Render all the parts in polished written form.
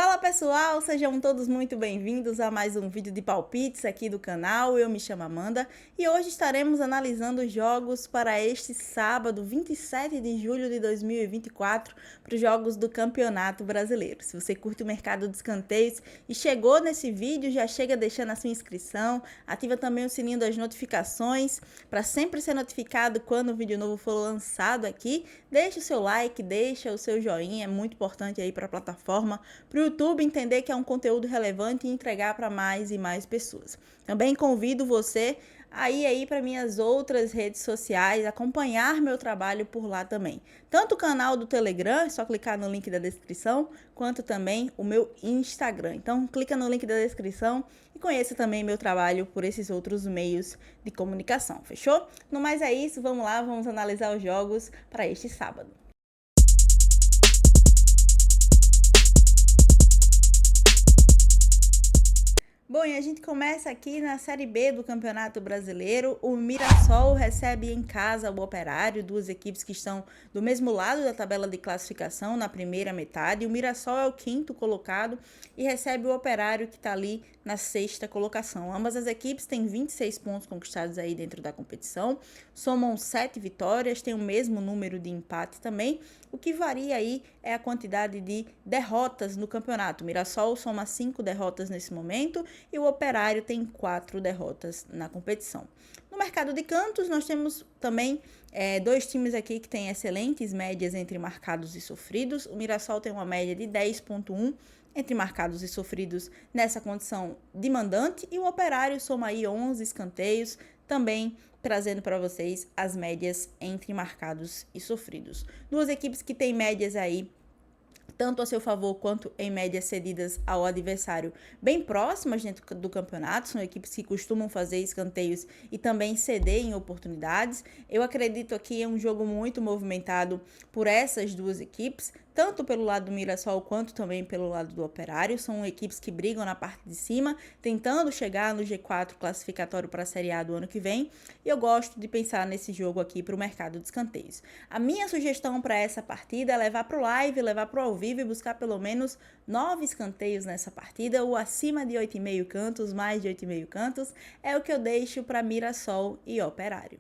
Fala pessoal, sejam todos muito bem-vindos a mais um vídeo de palpites aqui do canal. Eu me chamo Amanda e hoje estaremos analisando os jogos para este sábado, 27 de julho de 2024, para os jogos do Campeonato Brasileiro. Se você curte o mercado de escanteios e chegou nesse vídeo, já chega deixando a sua inscrição, ativa também o sininho das notificações para sempre ser notificado quando o vídeo novo for lançado aqui. Deixa o seu like, deixa o seu joinha, é muito importante aí para a plataforma, para o YouTube entender que é um conteúdo relevante e entregar para mais e mais pessoas. Também convido você a ir aí para minhas outras redes sociais, acompanhar meu trabalho por lá também. Tanto o canal do Telegram, é só clicar no link da descrição, quanto também o meu Instagram. Então, clica no link da descrição e conheça também meu trabalho por esses outros meios de comunicação, fechou? No mais é isso, vamos lá, vamos analisar os jogos para este sábado. Bom, e a gente começa aqui na Série B do Campeonato Brasileiro. O Mirassol recebe em casa o Operário, duas equipes que estão do mesmo lado da tabela de classificação na primeira metade. O Mirassol é o quinto colocado e recebe o Operário, que está ali na sexta colocação. Ambas as equipes têm 26 pontos conquistados aí dentro da competição, somam 7 vitórias, têm o mesmo número de empate também. O que varia aí é a quantidade de derrotas no campeonato. O Mirassol soma 5 derrotas nesse momento e o Operário tem 4 derrotas na competição. No mercado de cantos, nós temos também dois times aqui que têm excelentes médias entre marcados e sofridos. O Mirassol tem uma média de 10,1 entre marcados e sofridos nessa condição de mandante, e o Operário soma aí 11 escanteios, também trazendo para vocês as médias entre marcados e sofridos. Duas equipes que têm médias aí tanto a seu favor quanto em médias cedidas ao adversário bem próximas dentro do campeonato. São equipes que costumam fazer escanteios e também ceder em oportunidades. Eu acredito aqui em um jogo muito movimentado por essas duas equipes, tanto pelo lado do Mirassol quanto também pelo lado do Operário. São equipes que brigam na parte de cima, tentando chegar no G4 classificatório para a Série A do ano que vem, e eu gosto de pensar nesse jogo aqui para o mercado de escanteios. A minha sugestão para essa partida é levar para o live, levar para o ao vivo e buscar pelo menos 9 escanteios nessa partida, ou acima de 8,5 cantos, mais de 8,5 cantos, é o que eu deixo para Mirassol e Operário.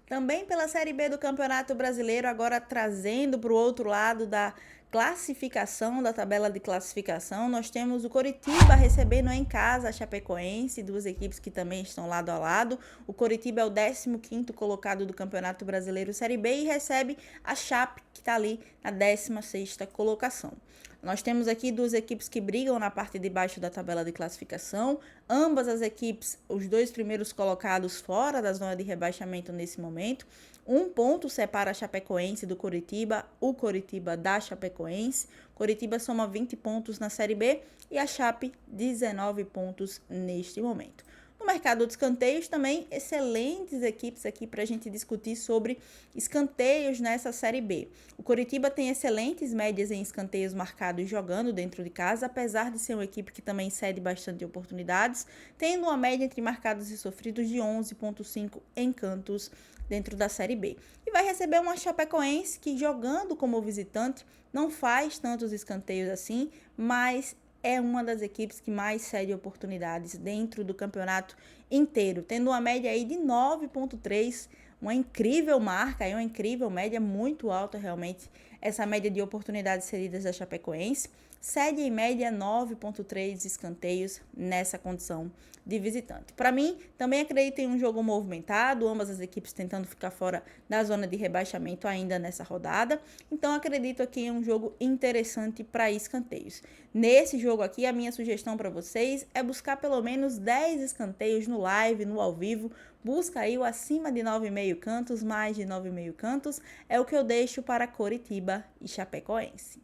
Também pela Série B do Campeonato Brasileiro, agora trazendo para o outro lado da classificação, da tabela de classificação, nós temos o Coritiba recebendo em casa a Chapecoense, duas equipes que também estão lado a lado. O Coritiba é o 15º colocado do Campeonato Brasileiro Série B e recebe a Chape, que está ali na 16ª colocação. Nós temos aqui duas equipes que brigam na parte de baixo da tabela de classificação. Ambas as equipes, os dois primeiros colocados fora da zona de rebaixamento nesse momento. Um ponto separa a Chapecoense do Coritiba, o Coritiba da Chapecoense. Coritiba soma 20 pontos na Série B e a Chape 19 pontos neste momento. No mercado de escanteios também, excelentes equipes aqui para a gente discutir sobre escanteios nessa Série B. O Coritiba tem excelentes médias em escanteios marcados jogando dentro de casa, apesar de ser uma equipe que também cede bastante oportunidades, tendo uma média entre marcados e sofridos de 11,5 em cantos dentro da Série B. E vai receber uma Chapecoense que, jogando como visitante, não faz tantos escanteios assim, mas é uma das equipes que mais cede oportunidades dentro do campeonato inteiro, tendo uma média aí de 9,3, uma incrível marca, uma incrível média, muito alta realmente, essa média de oportunidades cedidas da Chapecoense. Cede em média 9,3 escanteios nessa condição de visitante. Para mim, também acredito em um jogo movimentado, ambas as equipes tentando ficar fora da zona de rebaixamento ainda nessa rodada. Então, acredito aqui em um jogo interessante para escanteios. Nesse jogo aqui, a minha sugestão para vocês é buscar pelo menos 10 escanteios no live, no ao vivo. Busca aí o acima de 9,5 cantos, mais de 9,5 cantos, é o que eu deixo para Coritiba e Chapecoense.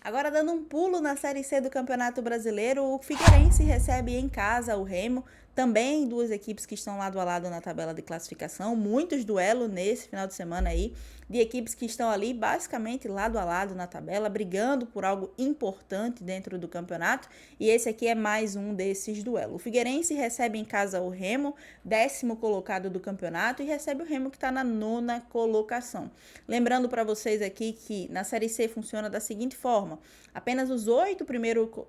Agora, dando um pulo na Série C do Campeonato Brasileiro, o Figueirense recebe em casa o Remo, Também duas equipes que estão lado a lado na tabela de classificação, muitos duelos nesse final de semana aí, de equipes que estão ali basicamente lado a lado na tabela, brigando por algo importante dentro do campeonato, e esse aqui é mais um desses duelos. O Figueirense recebe em casa o Remo, 10º colocado do campeonato, e recebe o Remo que está na 9ª colocação. Lembrando para vocês aqui que na Série C funciona da seguinte forma: apenas os 8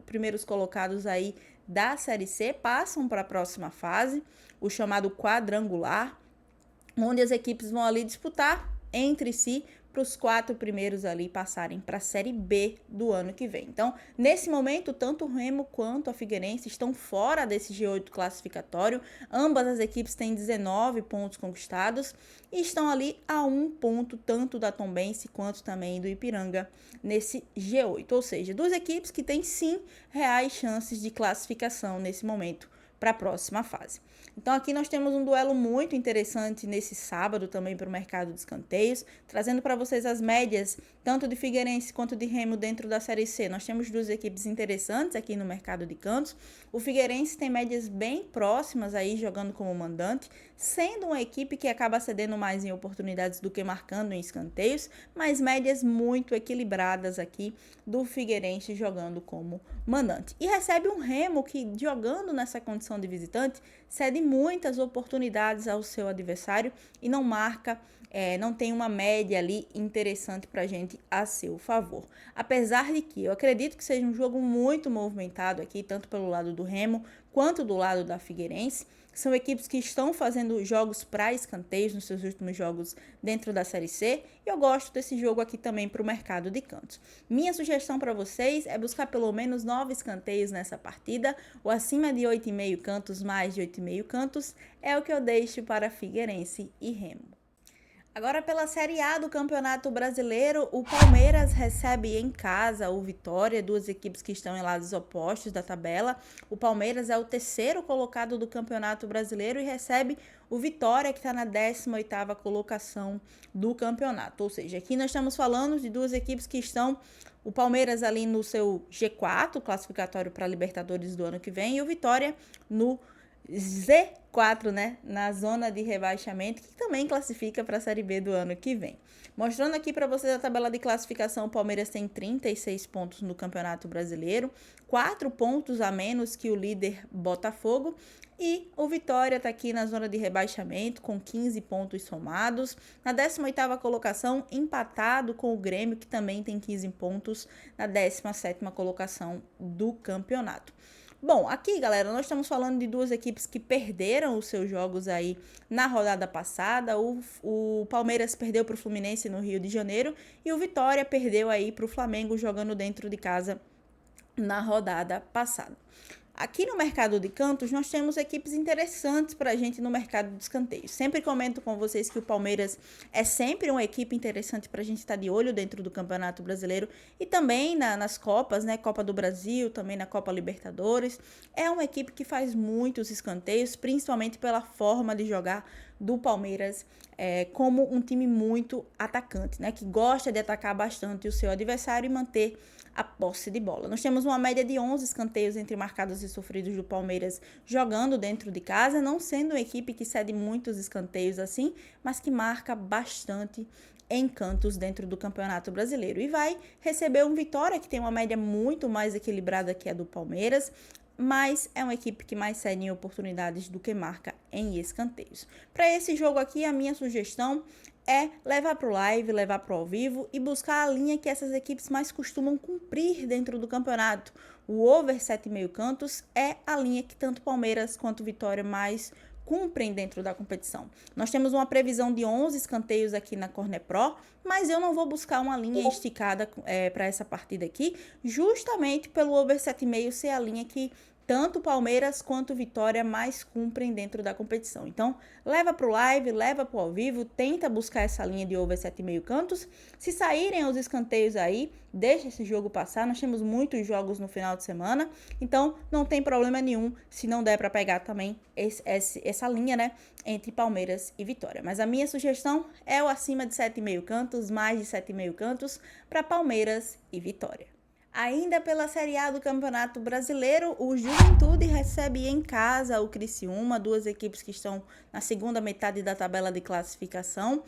primeiros colocados aí da Série C passam para a próxima fase, o chamado quadrangular, onde as equipes vão ali disputar entre si para os 4 primeiros ali passarem para a Série B do ano que vem. Então, nesse momento, tanto o Remo quanto a Figueirense estão fora desse G8 classificatório. Ambas as equipes têm 19 pontos conquistados e estão ali a 1 ponto, tanto da Tombense quanto também do Ipiranga, nesse G8. Ou seja, duas equipes que têm sim reais chances de classificação nesse momento para a próxima fase. Então aqui nós temos um duelo muito interessante nesse sábado também para o mercado de escanteios, trazendo para vocês as médias tanto de Figueirense quanto de Remo dentro da Série C. Nós temos duas equipes interessantes aqui no mercado de cantos. O Figueirense tem médias bem próximas aí jogando como mandante, sendo uma equipe que acaba cedendo mais em oportunidades do que marcando em escanteios, mas médias muito equilibradas aqui do Figueirense jogando como mandante. E recebe um Remo que, jogando nessa condição de visitante, cede muitas oportunidades ao seu adversário e não marca, não tem uma média ali interessante para a gente a seu favor. Apesar de que eu acredito que seja um jogo muito movimentado aqui, tanto pelo lado do Remo quanto do lado da Figueirense. São equipes que estão fazendo jogos para escanteios nos seus últimos jogos dentro da Série C. E eu gosto desse jogo aqui também para o mercado de cantos. Minha sugestão para vocês é buscar pelo menos 9 escanteios nessa partida. Ou acima de 8,5 cantos, mais de 8,5 cantos, é o que eu deixo para Figueirense e Remo. Agora, pela Série A do Campeonato Brasileiro, o Palmeiras recebe em casa o Vitória, duas equipes que estão em lados opostos da tabela. O Palmeiras é o 3º colocado do Campeonato Brasileiro e recebe o Vitória, que está na 18ª colocação do campeonato. Ou seja, aqui nós estamos falando de duas equipes que estão, o Palmeiras ali no seu G4, classificatório para a Libertadores do ano que vem, e o Vitória no Z4, né, na zona de rebaixamento, que também classifica para a Série B do ano que vem. Mostrando aqui para vocês a tabela de classificação, o Palmeiras tem 36 pontos no Campeonato Brasileiro, 4 pontos a menos que o líder Botafogo, e o Vitória está aqui na zona de rebaixamento com 15 pontos somados, na 18ª colocação, empatado com o Grêmio, que também tem 15 pontos, na 17ª colocação do campeonato. Bom, aqui, galera, nós estamos falando de duas equipes que perderam os seus jogos aí na rodada passada. O Palmeiras perdeu para o Fluminense no Rio de Janeiro e o Vitória perdeu aí para o Flamengo jogando dentro de casa na rodada passada. Aqui no mercado de cantos, nós temos equipes interessantes para a gente no mercado de escanteios. Sempre comento com vocês que o Palmeiras é sempre uma equipe interessante para a gente estar de olho dentro do Campeonato Brasileiro e também nas Copas, né? Copa do Brasil, também na Copa Libertadores. É uma equipe que faz muitos escanteios, principalmente pela forma de jogar do Palmeiras, como um time muito atacante, né? Que gosta de atacar bastante o seu adversário e manter a posse de bola. Nós temos uma média de 11 escanteios entre marcados e sofridos do Palmeiras jogando dentro de casa, não sendo uma equipe que cede muitos escanteios assim, mas que marca bastante em cantos dentro do Campeonato Brasileiro. E vai receber um Vitória que tem uma média muito mais equilibrada que a do Palmeiras, mas é uma equipe que mais cede em oportunidades do que marca em escanteios. Para esse jogo aqui, a minha sugestão é levar para o live, levar para o ao vivo e buscar a linha que essas equipes mais costumam cumprir dentro do campeonato. O over 7,5 cantos é a linha que tanto Palmeiras quanto Vitória mais cumprem dentro da competição. Nós temos uma previsão de 11 escanteios aqui na Corner Pro, mas eu não vou buscar uma linha esticada para essa partida aqui, justamente pelo over 7,5 ser a linha que tanto Palmeiras quanto Vitória mais cumprem dentro da competição. Então, leva para o live, leva para o ao vivo, tenta buscar essa linha de over 7,5 cantos. Se saírem os escanteios aí, deixa esse jogo passar. Nós temos muitos jogos no final de semana, então não tem problema nenhum se não der para pegar também essa linha, né, entre Palmeiras e Vitória. Mas a minha sugestão é o acima de 7,5 cantos, mais de 7,5 cantos para Palmeiras e Vitória. Ainda pela Série A do Campeonato Brasileiro, o Juventude recebe em casa o Criciúma, duas equipes que estão na segunda metade da tabela de classificação.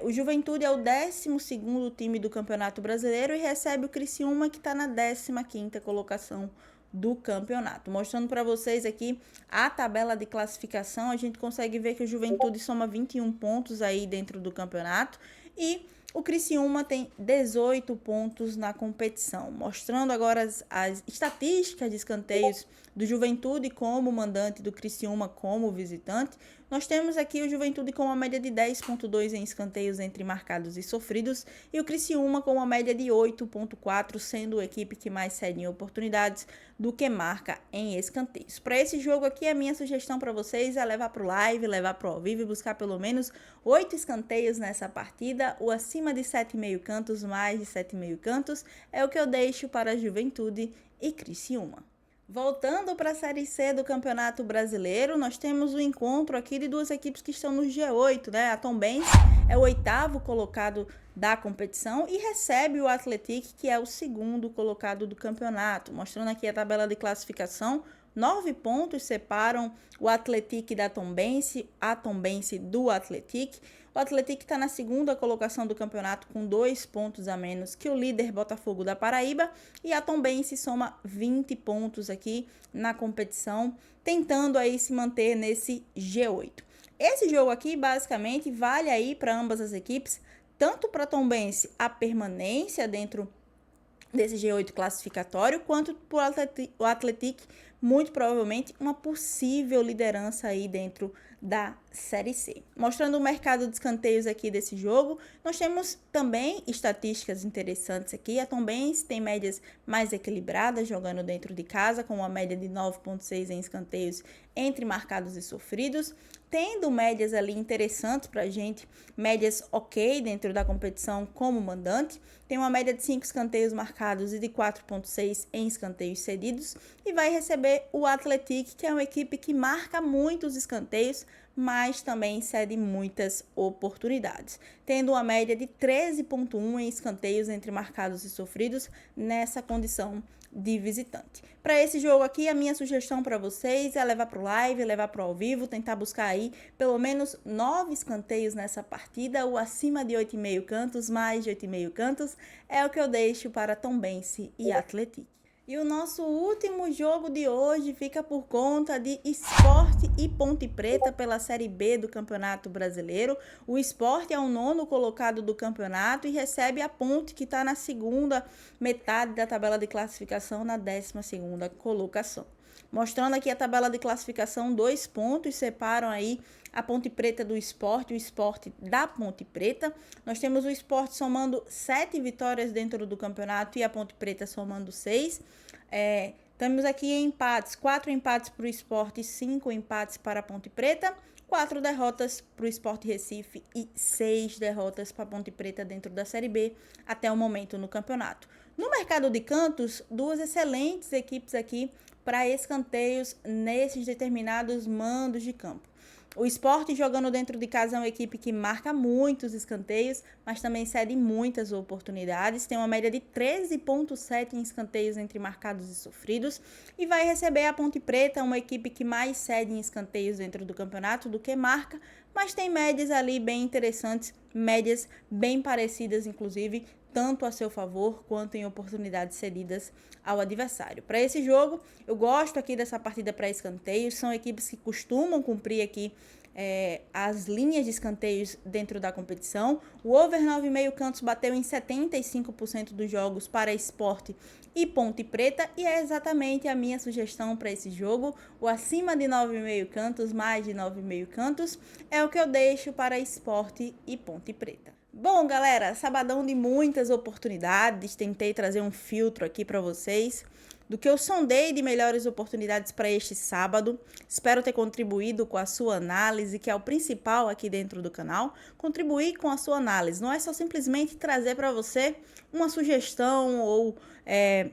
O Juventude é o 12º time do Campeonato Brasileiro e recebe o Criciúma, que está na 15ª colocação do campeonato. Mostrando para vocês aqui a tabela de classificação, a gente consegue ver que o Juventude soma 21 pontos aí dentro do campeonato e o Criciúma tem 18 pontos na competição, mostrando agora as estatísticas de escanteios do Juventude como mandante, do Criciúma como visitante. Nós temos aqui o Juventude com uma média de 10,2 em escanteios entre marcados e sofridos e o Criciúma com uma média de 8,4, sendo a equipe que mais cede em oportunidades do que marca em escanteios. Para esse jogo aqui, a minha sugestão para vocês é levar para o live, levar para o ao vivo e buscar pelo menos 8 escanteios nessa partida. O acima de 7,5 cantos, mais de 7,5 cantos, é o que eu deixo para Juventude e Criciúma. Voltando para a Série C do Campeonato Brasileiro, nós temos o encontro aqui de duas equipes que estão no G8, né? A Tombense é o 8º colocado da competição e recebe o Atlético, que é o 2º colocado do campeonato. Mostrando aqui a tabela de classificação, 9 pontos separam o Atlético da Tombense, a Tombense do Atlético. O Atlético está na 2ª colocação do campeonato com 2 pontos a menos que o líder Botafogo da Paraíba e a Tombense soma 20 pontos aqui na competição, tentando aí se manter nesse G8. Esse jogo aqui basicamente vale aí para ambas as equipes, tanto para a Tombense a permanência dentro desse G8 classificatório, quanto para o Atlético, muito provavelmente uma possível liderança aí dentro da Série C. Mostrando o mercado de escanteios aqui desse jogo, nós temos também estatísticas interessantes aqui. A Tombense tem médias mais equilibradas jogando dentro de casa, com uma média de 9,6 em escanteios entre marcados e sofridos, tendo médias ali interessantes para a gente, médias ok dentro da competição como mandante. Tem uma média de 5 escanteios marcados e de 4,6 em escanteios cedidos e vai receber o Atlético, que é uma equipe que marca muitos escanteios, mas também cede muitas oportunidades, tendo uma média de 13,1 em escanteios entre marcados e sofridos nessa condição de visitante. Para esse jogo aqui, a minha sugestão para vocês é levar para o live, levar para o ao vivo, tentar buscar aí pelo menos 9 escanteios nessa partida, ou acima de 8,5 cantos, mais de 8,5 cantos, é o que eu deixo para Tombense e Atlético. E o nosso último jogo de hoje fica por conta de Sport e Ponte Preta pela Série B do Campeonato Brasileiro. O Sport é o 9º colocado do campeonato e recebe a Ponte, que está na segunda metade da tabela de classificação, na 12ª colocação. Mostrando aqui a tabela de classificação, 2 pontos separam aí a Ponte Preta do Sport, o Sport da Ponte Preta. Nós temos o Sport somando 7 vitórias dentro do campeonato e a Ponte Preta somando 6. Temos aqui empates, 4 empates para o Sport e 5 empates para a Ponte Preta, 4 derrotas para o Sport Recife e 6 derrotas para a Ponte Preta dentro da Série B até o momento no campeonato. No mercado de cantos, duas excelentes equipes aqui para escanteios nesses determinados mandos de campo. O Sport, jogando dentro de casa, é uma equipe que marca muitos escanteios, mas também cede muitas oportunidades. Tem uma média de 13,7 em escanteios entre marcados e sofridos. E vai receber a Ponte Preta, uma equipe que mais cede em escanteios dentro do campeonato do que marca, mas tem médias ali bem interessantes, médias bem parecidas, inclusive, tanto a seu favor quanto em oportunidades cedidas ao adversário. Para esse jogo, eu gosto aqui dessa partida para escanteios, são equipes que costumam cumprir aqui as linhas de escanteios dentro da competição. O over 9,5 cantos bateu em 75% dos jogos para Sport e Ponte Preta e é exatamente a minha sugestão para esse jogo. O acima de 9,5 cantos, mais de 9,5 cantos, é o que eu deixo para Sport e Ponte Preta. Bom, galera, sabadão de muitas oportunidades, tentei trazer um filtro aqui para vocês do que eu sondei de melhores oportunidades para este sábado. Espero ter contribuído com a sua análise, que é o principal aqui dentro do canal. Contribuir com a sua análise, não é só simplesmente trazer para você uma sugestão ou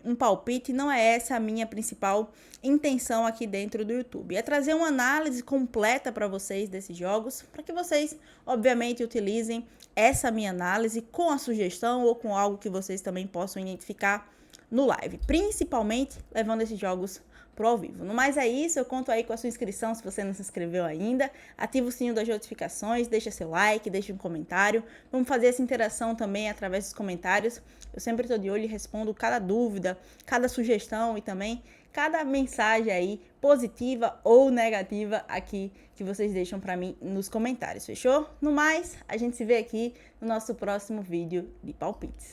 um palpite, não é essa a minha principal intenção aqui dentro do YouTube. É trazer uma análise completa para vocês desses jogos, para que vocês, obviamente, utilizem essa minha análise com a sugestão ou com algo que vocês também possam identificar no live, principalmente levando esses jogos pro ao vivo. No mais é isso, eu conto aí com a sua inscrição se você não se inscreveu ainda. Ativa o sininho das notificações, deixa seu like, deixa um comentário. Vamos fazer essa interação também através dos comentários. Eu sempre estou de olho e respondo cada dúvida, cada sugestão e também cada mensagem aí, positiva ou negativa, aqui que vocês deixam para mim nos comentários, fechou? No mais, a gente se vê aqui no nosso próximo vídeo de palpites.